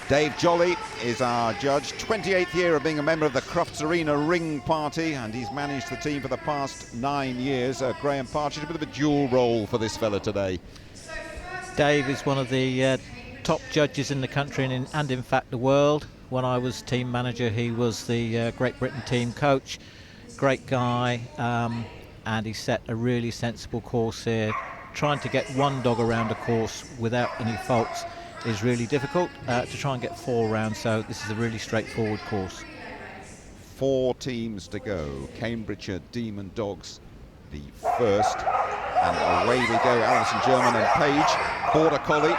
Dave Jolly is our judge, 28th year of being a member of the Crufts Arena Ring Party, and he's managed the team for the past 9 years. Graham Partridge, a bit of a dual role for this fella today. Dave is one of the top judges in the country and in fact the world. When I was team manager, he was the Great Britain team coach. Great guy, and he set a really sensible course here. Trying to get one dog around a course without any faults is really difficult. To try and get 4 rounds, so this is a really straightforward course. 4 teams to go. Cambridgeshire Demon Dogs the first, and away we go. Alison German and Page, Border Collie,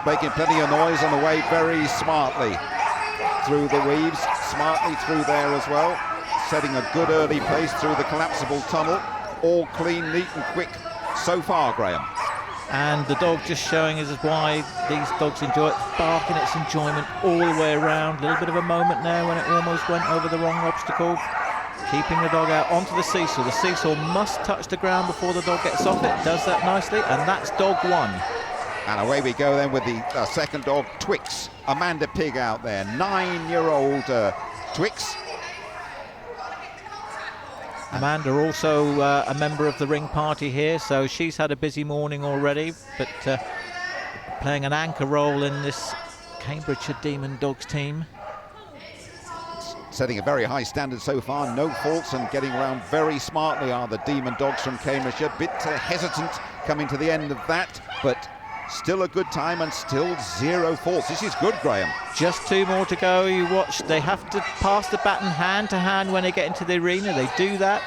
making plenty of noise on the way, very smartly through the weaves, smartly through there as well, setting a good early pace through the collapsible tunnel. All clean, neat and quick so far, Graham. And the dog just showing us why these dogs enjoy it, barking its enjoyment all the way around. A little bit of a moment there when it almost went over the wrong obstacle. Keeping the dog out onto the seesaw. The seesaw must touch the ground before the dog gets off it. Does that nicely, and that's dog 1. And away we go then with the second dog, Twix. Amanda Pig out there, 9-year-old Twix. Amanda also a member of the ring party here, so she's had a busy morning already, but playing an anchor role in this Cambridgeshire Demon Dogs team. Setting a very high standard so far, no faults, and getting around very smartly are the Demon Dogs from Cambridgeshire. Bit hesitant coming to the end of that, but still a good time and still 0 faults. This is good, Graham. Just 2 more to go. You watch, they have to pass the baton hand to hand when they get into the arena. They do that.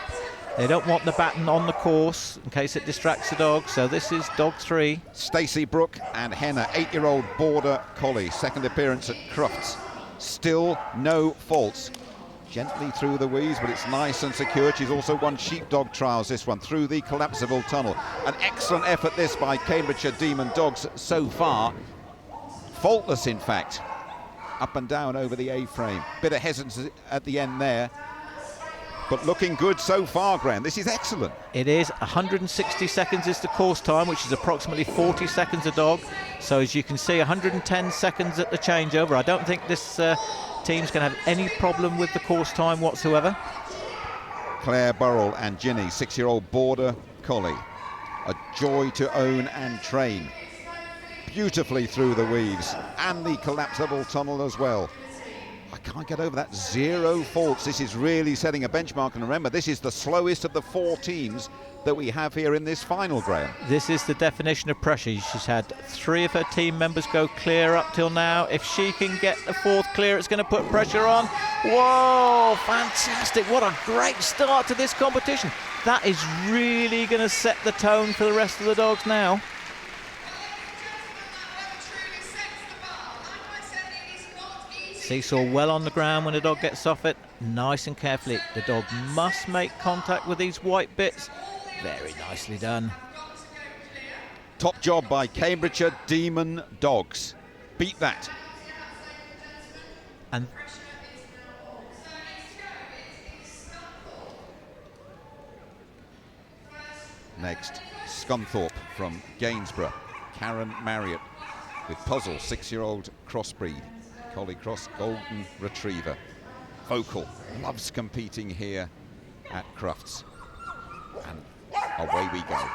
They don't want the baton on the course in case it distracts the dog. So this is dog 3. Stacey Brooke and Henna, 8-year-old Border Collie. Second appearance at Crufts. Still no faults. Gently through the weaves, but it's nice and secure. She's also won sheepdog trials, this one, through the collapsible tunnel. An excellent effort this by Cambridgeshire Demon Dogs so far. Faultless, in fact. Up and down over the A-frame. Bit of hesitancy at the end there. But looking good so far, Graham. This is excellent. It is. 160 seconds is the course time, which is approximately 40 seconds a dog. So as you can see, 110 seconds at the changeover. I don't think this team's going to have any problem with the course time whatsoever. Claire Burrell and Ginny, 6-year-old Border Collie. A joy to own and train. Beautifully through the weaves and the collapsible tunnel as well. I can't get over that, 0 faults. This is really setting a benchmark, and remember, this is the slowest of the 4 teams that we have here in this final, Graham. This is the definition of pressure. She's had 3 of her team members go clear up till now. If she can get the 4th clear, it's going to put pressure on. Whoa, fantastic. What a great start to this competition. That is really going to set the tone for the rest of the dogs now. Seesaw well on the ground when the dog gets off it, nice and carefully. The dog must make contact with these white bits. Very nicely done. Top job by Cambridgeshire Demon Dogs. Beat that. And next, Scunthorpe from Gainsborough. Karen Marriott with Puzzle, 6-year-old crossbreed. Collie Cross Golden Retriever. Vocal, loves competing here at Crufts. And away we go.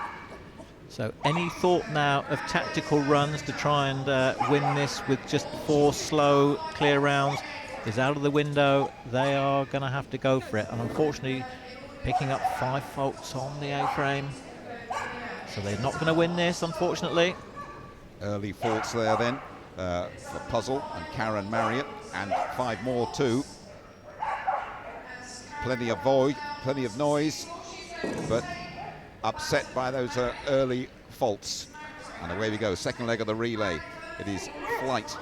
so any thought now of tactical runs to try and win this with just 4 slow clear rounds is out of the window. They are going to have to go for it, and unfortunately picking up 5 faults on the A-frame. So they're not going to win this, unfortunately. Early faults there then. For Puzzle and Karen Marriott, and 5 more too. Plenty of void, plenty of noise, but upset by those early faults. And away we go, second leg of the relay. It is Flight,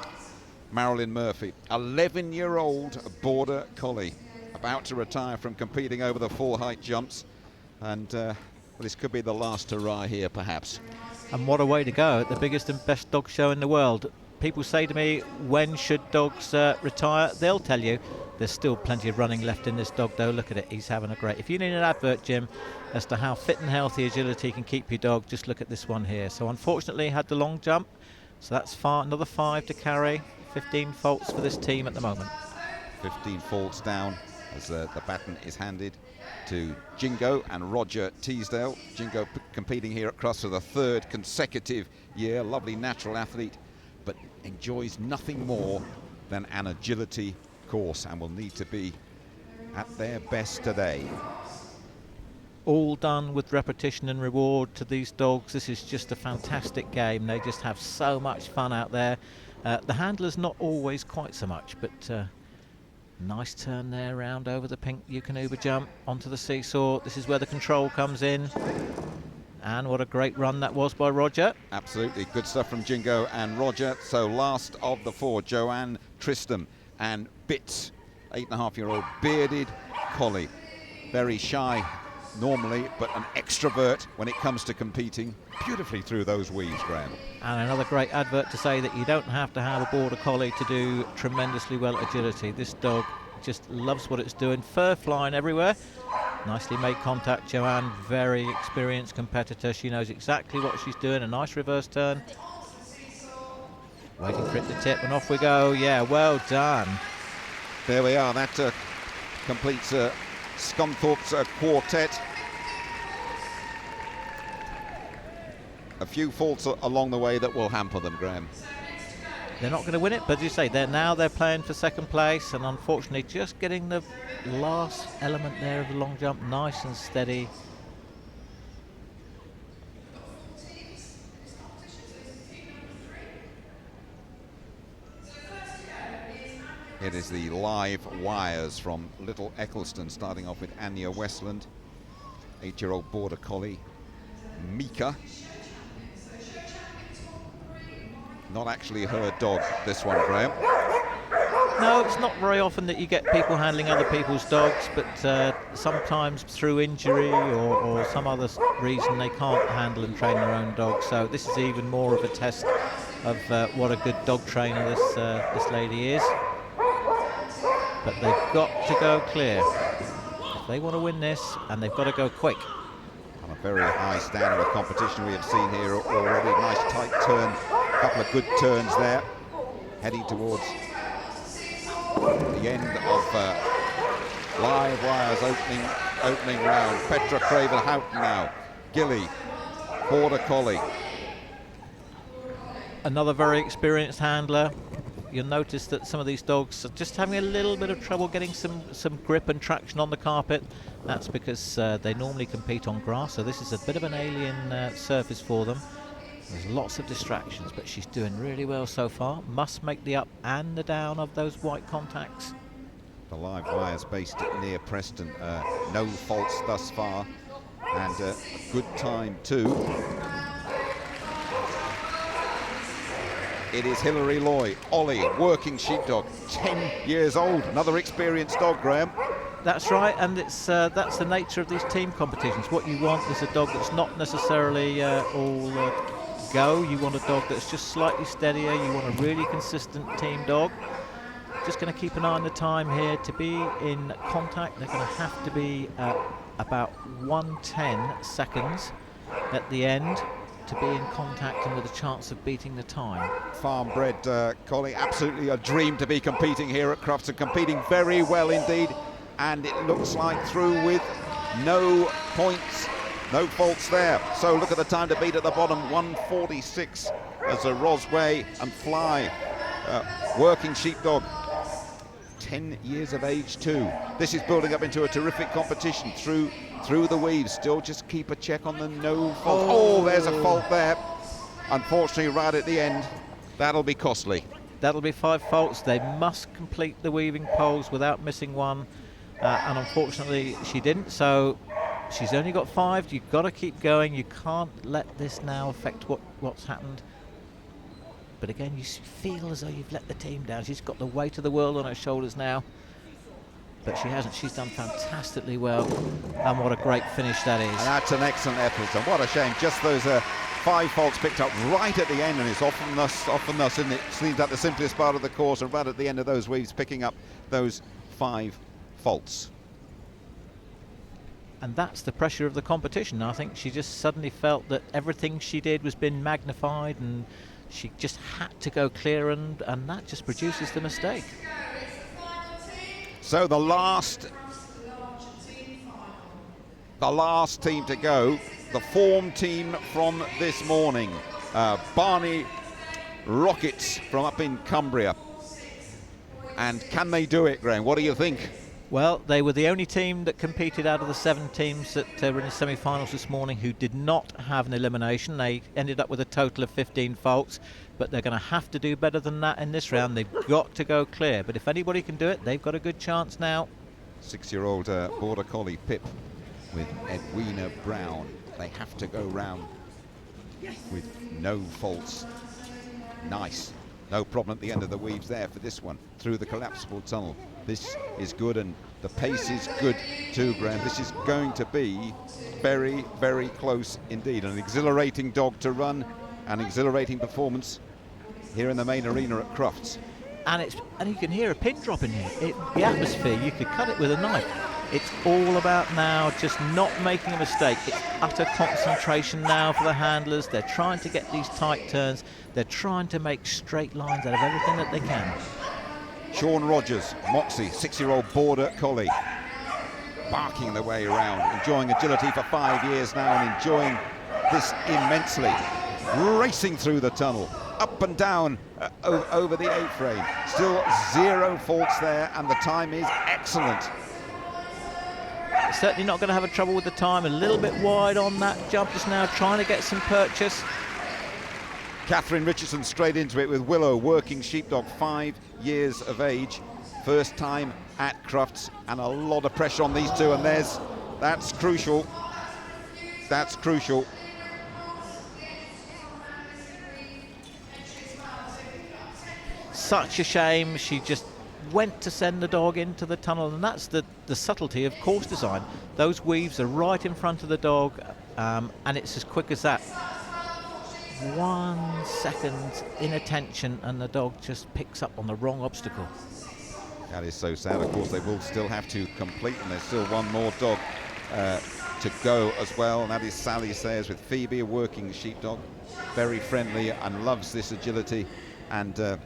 Marilyn Murphy, 11-year-old Border Collie, about to retire from competing over the full height jumps, and this could be the last hurrah here perhaps. And what a way to go at the biggest and best dog show in the world. People say to me, when should dogs retire? They'll tell you. There's still plenty of running left in this dog, though. Look at it, he's having a great... If you need an advert, Jim, as to how fit and healthy agility can keep your dog, just look at this one here. So unfortunately, had the long jump, So that's another 5 to carry. 15 faults for this team at the moment. 15 faults down as the baton is handed to Jingo and Roger Teasdale. Jingo competing here at Crufts for the 3rd consecutive year. Lovely natural athlete, but enjoys nothing more than an agility course and will need to be at their best today. All done with repetition and reward to these dogs. This is just a fantastic game. They just have so much fun out there. The handler's not always quite so much, but nice turn there round over the pink Eukanuba jump onto the seesaw. This is where the control comes in. And what a great run that was by Roger. Absolutely good stuff from Jingo and Roger. So last of the 4, Joanne, Tristram and Bits, 8.5-year-old bearded collie. Very shy normally, but an extrovert when it comes to competing. Beautifully through those weaves, Graham. And another great advert to say that you don't have to have a border collie to do tremendously well at agility. This dog just loves what it's doing. Fur flying everywhere. Nicely made contact, Joanne. Very experienced competitor. She knows exactly what she's doing. A nice reverse turn. Waiting for it to tip, and off we go. Yeah, well done. There we are. That completes Scunthorpe's quartet. A few faults along the way that will hamper them, Graham. They're not going to win it, but as you say, they're playing for 2nd place, and unfortunately just getting the last element there of the long jump nice and steady. It is the live wires from Little Eccleston, starting off with Anya Westland, 8-year-old border collie, Mika. Not actually her dog, this one, Graham. No, it's not very often that you get people handling other people's dogs, but sometimes through injury or some other reason they can't handle and train their own dog. So this is even more of a test of what a good dog trainer this lady is. But they've got to go clear if they want to win this, and they've got to go quick. On a very high standard of competition we have seen here already. Nice tight turn, a couple of good turns there, heading towards the end of live wires opening round. Petra Craven-Houghton now, Gilly, border collie. Another very experienced handler. You'll notice that some of these dogs are just having a little bit of trouble getting some grip and traction on the carpet. That's because they normally compete on grass, so this is a bit of an alien surface for them. There's lots of distractions, but she's doing really well so far. Must make the up and the down of those white contacts. The live wires based near Preston. No faults thus far, and a good time too. It is Hilary Loy, Ollie, working sheepdog, 10 years old. Another experienced dog, Graham. That's right, and it's that's the nature of these team competitions. What you want is a dog that's not necessarily all go. You want a dog that's just slightly steadier. You want a really consistent team dog. Just going to keep an eye on the time here. To be in contact, they're going to have to be about 1:10 seconds at the end to be in contact and with a chance of beating the time. Farm-bred collie, absolutely a dream to be competing here at Crufts, and competing very well indeed. And it looks like through with no points, no faults there. So look at the time to beat at the bottom, 1:46 as a Rosway and Fly, working sheepdog, 10 years of age too. This is building up into a terrific competition through the weaves. Still just keep a check on the no fault. Oh, there's a fault there. Unfortunately, right at the end, that'll be costly. That'll be 5 faults. They must complete the weaving poles without missing one. And unfortunately, she didn't. So she's only got 5. You've got to keep going. You can't let this now affect what's happened. But again, you feel as though you've let the team down. She's got the weight of the world on her shoulders now. But she hasn't. She's done fantastically well. And what a great finish that is. And that's an excellent effort. And what a shame. Just those 5 faults picked up right at the end. And it's often thus, isn't it? Seems like the simplest part of the course. And right at the end of those weaves, picking up those 5 faults. And that's the pressure of the competition. I think she just suddenly felt that everything she did was being magnified, and She just had to go clear, and that just produces the mistake. So the last team to go, the form team from this morning, Barney Rockets from up in Cumbria. And can they do it, Graham? What do you think? Well, they were the only team that competed out of the 7 teams that were in the semi-finals this morning who did not have an elimination. They ended up with a total of 15 faults, but they're going to have to do better than that in this round. They've got to go clear, but if anybody can do it, they've got a good chance now. 6-year-old Border Collie Pip with Edwina Brown. They have to go round with no faults. Nice. No problem at the end of the weaves there for this one, through the collapsible tunnel. This is good, and the pace is good too, Graham. This is going to be very, very close indeed. An exhilarating dog to run, an exhilarating performance here in the main arena at Crufts. And you can hear a pin drop in here. The atmosphere, you could cut it with a knife. It's all about now just not making a mistake. It's utter concentration now for the handlers. They're trying to get these tight turns. They're trying to make straight lines out of everything that they can. Sean Rogers, Moxie, 6-year-old Border Collie, barking the way around, enjoying agility for 5 years now and enjoying this immensely. Racing through the tunnel, up and down over the A-frame. Still 0 faults there, and the time is excellent. Certainly not going to have a trouble with the time. A little bit wide on that jump just now, trying to get some purchase. Catherine Richardson straight into it with Willow, working sheepdog, 5 years of age. First time at Crufts, and a lot of pressure on these two, and that's crucial. That's crucial. Such a shame. She just went to send the dog into the tunnel, and that's the subtlety of course design. Those weaves are right in front of the dog, and it's as quick as that. 1 second inattention and the dog just picks up on the wrong obstacle. That is so sad. Of course, they will still have to complete, and there's still one more dog to go as well, and that is Sally Sayers with Phoebe, a working sheepdog, very friendly and loves this agility, and the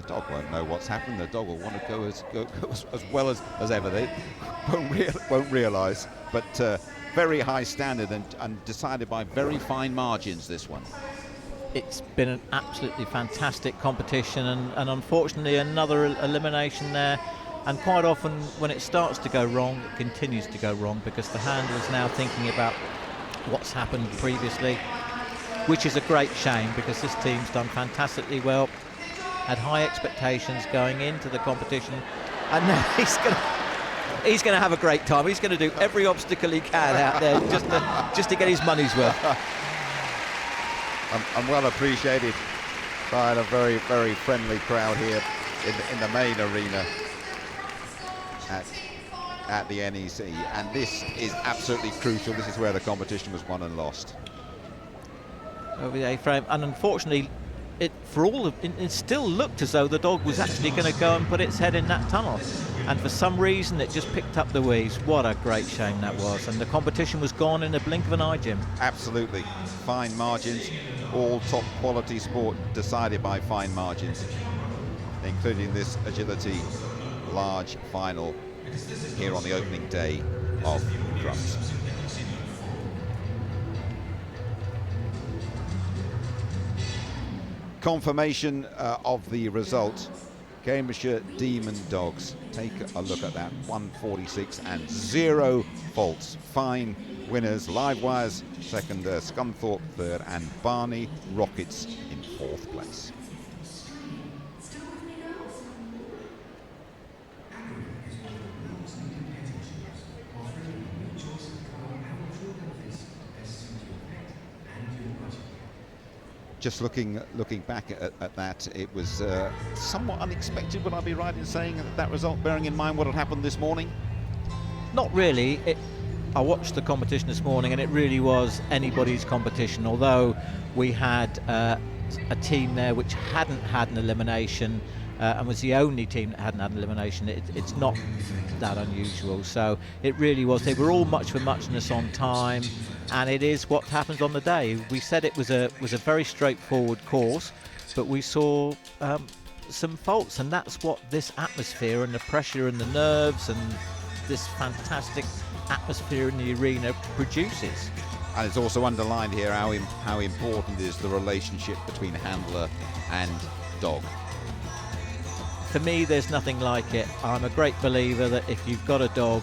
dog won't know what's happened. The dog will want to go as well as ever. They won't realise, but very high standard and decided by very fine margins, this one. It's been an absolutely fantastic competition, and unfortunately another elimination there. And quite often when it starts to go wrong, it continues to go wrong, because the handler's now thinking about what's happened previously, which is a great shame, because this team's done fantastically well, had high expectations going into the competition, and now he's going to have a great time. He's going to do every obstacle he can out there just to get his money's worth. And well appreciated by a very, very friendly crowd here in the main arena at the NEC, and this is absolutely crucial. This is where the competition was won and lost. Over the A-frame, and unfortunately it still looked as though the dog was actually going to go and put its head in that tunnel, and for some reason it just picked up the weaves. What a great shame that was, and the competition was gone in the blink of an eye, Jim. Absolutely. Fine margins, all top quality sport decided by fine margins, including this Agility Large final here on the opening day of Crufts. Confirmation of the result. Cambridgeshire Demon Dogs, take a look at that, 146 and 0 faults. Fine winners. Live Wires second, Scunthorpe third, and Barney Rockets in 4th place. Just looking back at that, it was somewhat unexpected. Would I be right in saying that result, bearing in mind what had happened this morning? Not really. I watched the competition this morning, and it really was anybody's competition. Although we had a team there which hadn't had an elimination, and was the only team that hadn't had an elimination, it's not that unusual. So it really was. They were all much for muchness on time, and it is what happens on the day. We said it was a very straightforward course. but we saw some faults, and that's what this atmosphere and the pressure and the nerves and this fantastic atmosphere in the arena produces. And it's also underlined here how important is the relationship between handler and dog. For me, there's nothing like it. I'm a great believer that if you've got a dog,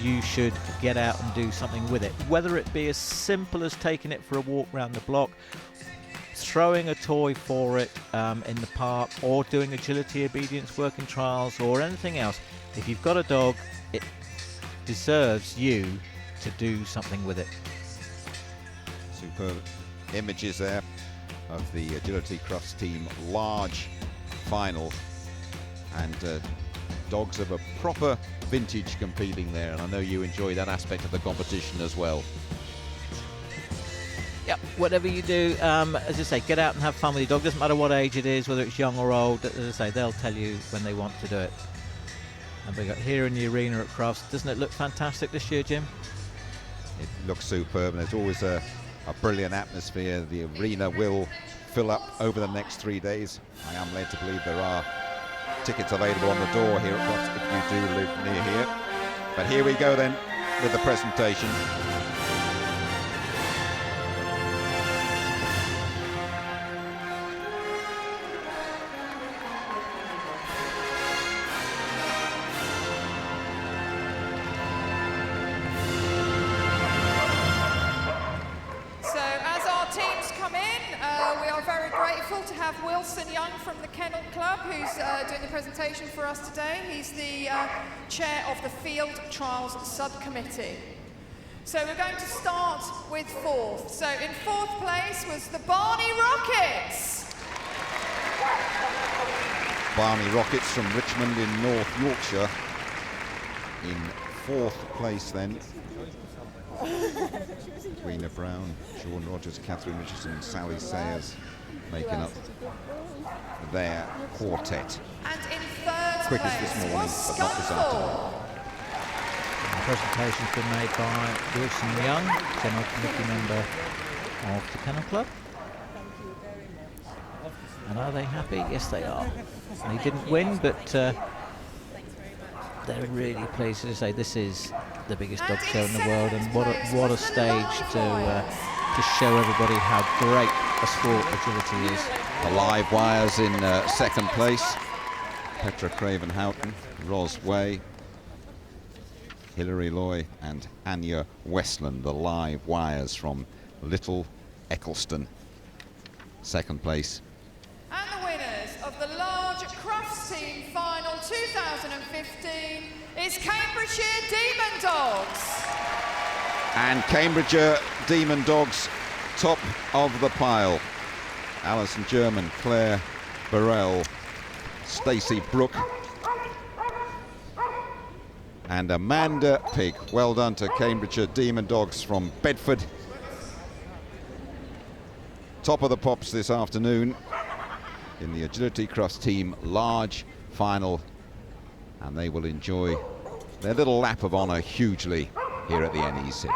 you should get out and do something with it, whether it be as simple as taking it for a walk around the block, throwing a toy for it in the park, or doing agility, obedience, working trials, or anything else. If you've got a dog, it deserves you to do something with it. Superb images there of the Agility Crufts Team Large final, and dogs of a proper vintage competing there, and I know you enjoy that aspect of the competition as well. Yep, whatever you do, as I say, get out and have fun with your dog. Doesn't matter what age it is, whether it's young or old. As I say, they'll tell you when they want to do it. And we got here in the arena at Crufts. Doesn't it look fantastic this year, Jim? It looks superb, and there's always a brilliant atmosphere. The arena will fill up over the next 3 days. I am led to believe there are tickets available on the door here at Crufts if you do live near here. But here we go then with the presentation. From the Kennel Club, who's doing the presentation for us today. He's the chair of the Field Trials Subcommittee. So we're going to start with fourth. So in fourth place was the Barney Rockets. Barney Rockets from Richmond in North Yorkshire in fourth place then. Rena Brown, Sean Rogers, Catherine Richardson, and Sally Sayers making up their quartet. And in third Quickest place this morning, was but not this afternoon. The presentation's been made by Wilson Young, General Committee member of the Kennel Club. And are they happy? Yes, they are. They didn't win, but they're really pleased to say this is the biggest dog show in the world, and what a stage to show everybody how great a sport agility is. The live wires in second place. Petra Craven-Houghton, Ros Way, Hilary Loy and Anya Westland, the live wires from Little Eccleston. Second place. And the winners of the Large Crufts Team Final 2015 is Cambridgeshire Demon Dogs. And Cambridgeshire Demon Dogs top of the pile. Alison German, Claire Burrell, Stacey Brooke and Amanda Pig. Well done to Cambridgeshire Demon Dogs from Bedford. Top of the pops this afternoon in the Agility Crufts Team Large final, and they will enjoy their little lap of honour hugely here at the NEC.